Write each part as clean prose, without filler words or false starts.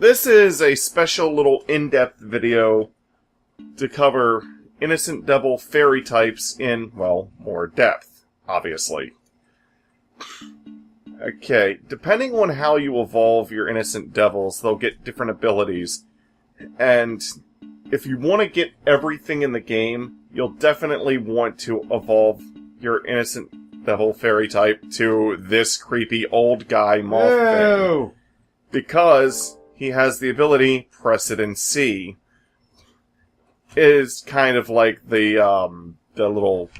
This is a special little in-depth video to cover Innocent Devil fairy types in, well, more depth, obviously. Okay, depending on how you evolve your Innocent Devils, they'll get different abilities. And if you want to get everything in the game, you'll definitely want to evolve your Innocent Devil fairy type to this creepy old guy moth thing. Because he has the ability, press it and see. It is kind of like the little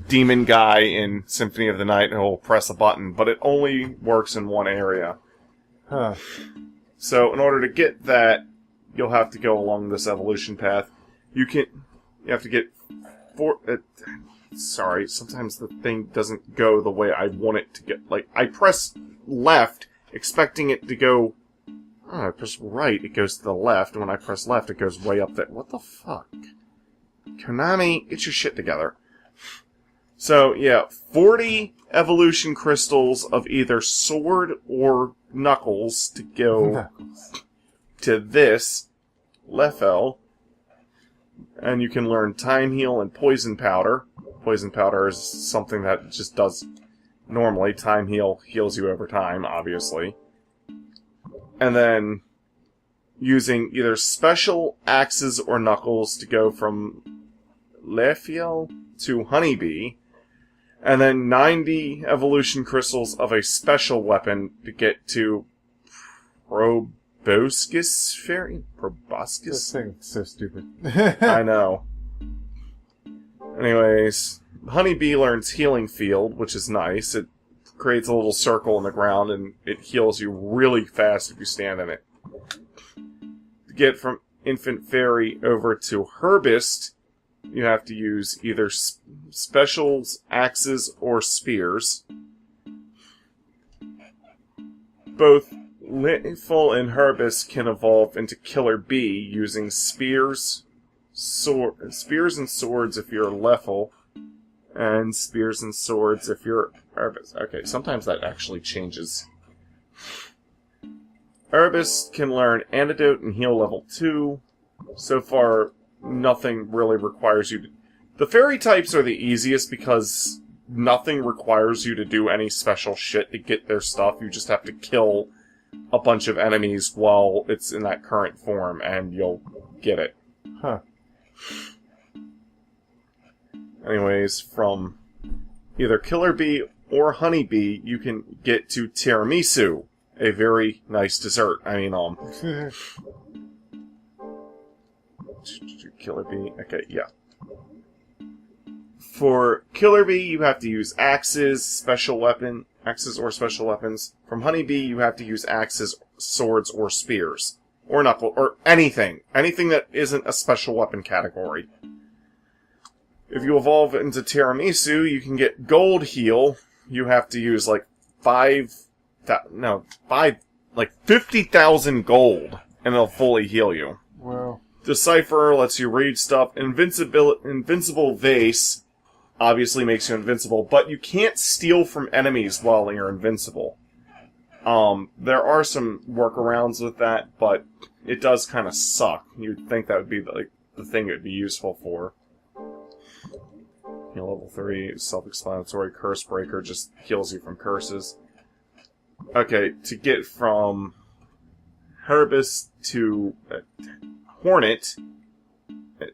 demon guy in Symphony of the Night who will press a button, but it only works in one area. Huh. So in order to get that, you'll have to go along this evolution path. You have to get sorry, sometimes the thing doesn't go the way I want it to get. Like, I press left, expecting it to go... Oh, I press right, it goes to the left, and when I press left, it goes way up there. What the fuck? Konami, get your shit together. So, yeah, 40 evolution crystals of either sword or knuckles to go to this Leffel. And you can learn Time Heal and Poison Powder. Poison Powder is something that just does normally. Time Heal heals you over time, obviously. And then using either special axes or knuckles to go from Leffel to Honeybee. And then 90 evolution crystals of a special weapon to get to Proboscis Fairy? Proboscis? This thing's so stupid. I know. Anyways, Honeybee learns Healing Field, which is nice. It creates a little circle in the ground, and it heals you really fast if you stand in it. To get from Infant Fairy over to Herbist, you have to use either specials, axes, or spears. Both Leffel and Herbist can evolve into Killer Bee using spears and swords if you're Leffel, and spears and swords if you're Herbist. Okay, sometimes that actually changes. Herbist can learn Antidote and Heal level 2. So far, nothing really requires you to... The fairy types are the easiest because nothing requires you to do any special shit to get their stuff. You just have to kill a bunch of enemies while it's in that current form, and you'll get it. Huh. Anyways, from either Killer Bee or Honeybee, you can get to tiramisu, a very nice dessert. Killer Bee, okay, yeah. For Killer Bee, you have to use axes or special weapons. From Honeybee, you have to use axes, swords, or spears. Or knuckle, or anything. Anything that isn't a special weapon category. If you evolve into Tiramisu, you can get Gold Heal. You have to use like 50,000 gold, and it'll fully heal you. Well, Decipher lets you read stuff. Invincible Vase obviously makes you invincible, but you can't steal from enemies while you're invincible. There are some workarounds with that, but it does kind of suck. You'd think that would be the thing it would be useful for. Level 3, self-explanatory. Curse Breaker just heals you from curses. Okay, to get from Herbist to Hornet, I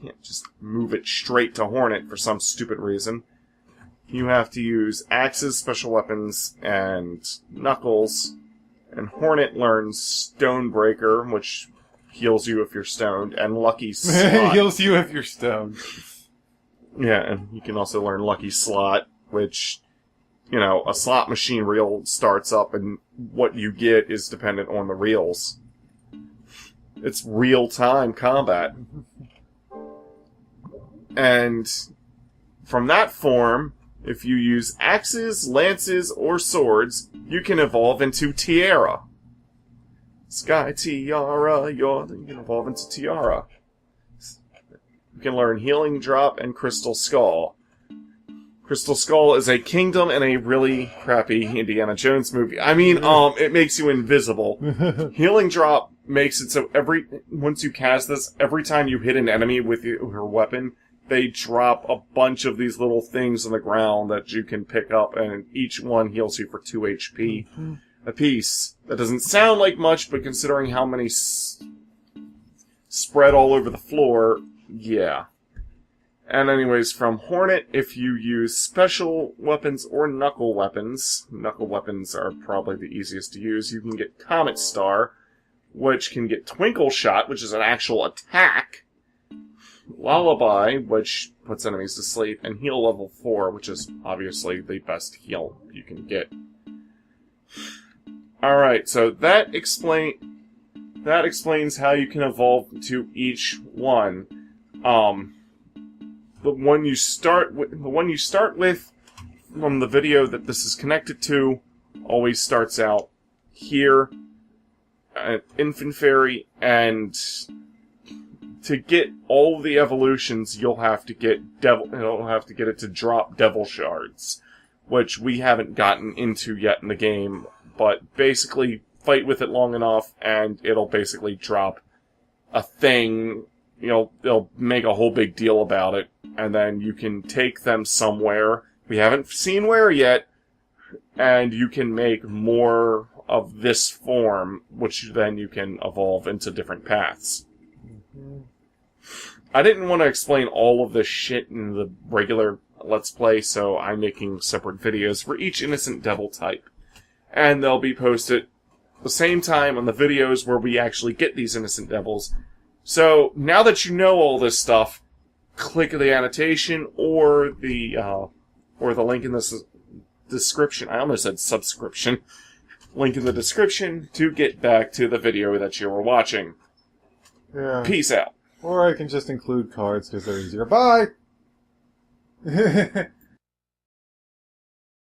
can't just move it straight to Hornet for some stupid reason. You have to use axes, special weapons, and knuckles. And Hornet learns Stonebreaker, which heals you if you're stoned, and Lucky Slot. Heals you if you're stoned. Yeah, and you can also learn Lucky Slot, which, a slot machine reel starts up, and what you get is dependent on the reels. It's real-time combat. And from that form, if you use axes, lances, or swords, you can evolve into Tiara. Sky Tiara, you can evolve into Tiara. You can learn Healing Drop and Crystal Skull. Crystal Skull is a kingdom in a really crappy Indiana Jones movie. I mean, it makes you invisible. Healing Drop makes it so once you cast this, every time you hit an enemy with your weapon, they drop a bunch of these little things on the ground that you can pick up, and each one heals you for 2 HP a piece. That doesn't sound like much, but considering how many spread all over the floor, yeah. And anyways, from Hornet, if you use special weapons or knuckle weapons are probably the easiest to use, you can get Comet Star, which can get Twinkle Shot, which is an actual attack, Lullaby, which puts enemies to sleep, and Heal level 4, which is obviously the best heal you can get. Alright, so that explains how you can evolve to each one. The one you start with from the video that this is connected to always starts out here at Infant Fairy, and to get all the evolutions, you'll have to get it to drop Devil Shards, which we haven't gotten into yet in the game. But basically, fight with it long enough, and it'll basically drop a thing. They'll make a whole big deal about it, and then you can take them somewhere. We haven't seen where yet, and you can make more of this form, which then you can evolve into different paths. I didn't want to explain all of this shit in the regular Let's Play, so I'm making separate videos for each innocent devil type. And they'll be posted the same time on the videos where we actually get these innocent devils. So, now that you know all this stuff, click the annotation or the link in the description. I almost said subscription. Link in the description to get back to the video that you were watching. Yeah. Peace out. Or I can just include cards because they're easier. Bye!